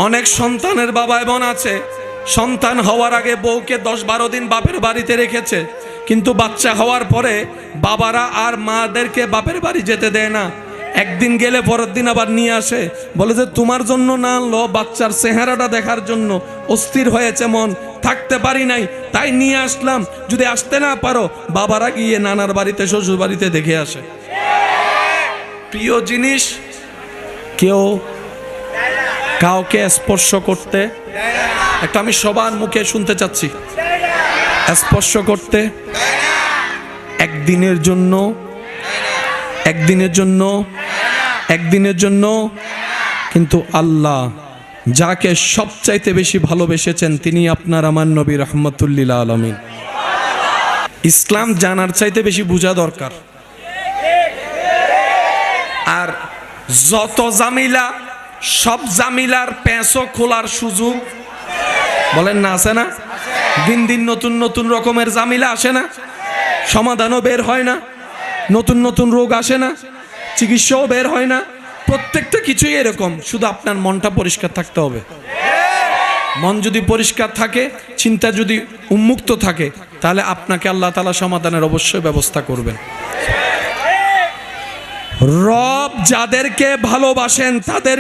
অনেক সন্তানের বাবা এমন আছে, সন্তান হওয়ার আগে বউকে 10-12 দিন বাপের বাড়িতে রেখেছে, কিন্তু বাচ্চা হওয়ার পরে বাবারা আর মাদেরকে বাপের বাড়ি যেতে দেয় না। একদিন গেলে পরের দিন আবার নিয়ে আসে, বলে যে তোমার জন্য না আনলো, বাচ্চার চেহারাটা দেখার জন্য অস্থির হয়েছে মন, থাকতে পারি নাই তাই নিয়ে আসলাম। যদি আসতে না পারো, বাবারা গিয়ে নানার বাড়িতে শ্বশুর বাড়িতে দেখে আসে। প্রিয় জিনিস কেউ কাউকে স্পর্শ করতে, একটা আমি সবার মুখে শুনতে চাচ্ছি, স্পর্শ করতে একদিনের জন্য, একদিনের জন্য, একদিনের জন্য। কিন্তু আল্লাহ যাকে সবচাইতে বেশি ভালোবেসেছেন তিনি আপনার আমার নবী রাহমাতুল লিল আলামিন। ইসলাম জানার চাইতে বেশি বোঝা দরকার। আর যত জামিলা, সব জামিলার পেঁচো খোলার সুযোগ বলেন না, আছে না? দিন দিন নতুন নতুন রকমের জামিলা আসে না, সমাধানও বের হয় না, নতুন নতুন রোগ আসে না, চিকিৎসাও বের হয় না। প্রত্যেকটা কিছুই এরকম, শুধু আপনার মনটা পরিষ্কার থাকতে হবে। মন যদি পরিষ্কার থাকে, চিন্তা যদি উন্মুক্ত থাকে, তাহলে আপনাকে আল্লাহ তাআলা সমাধানের অবশ্যই ব্যবস্থা করবেন। রব যাদেরকে ভালোবাসেন তাদের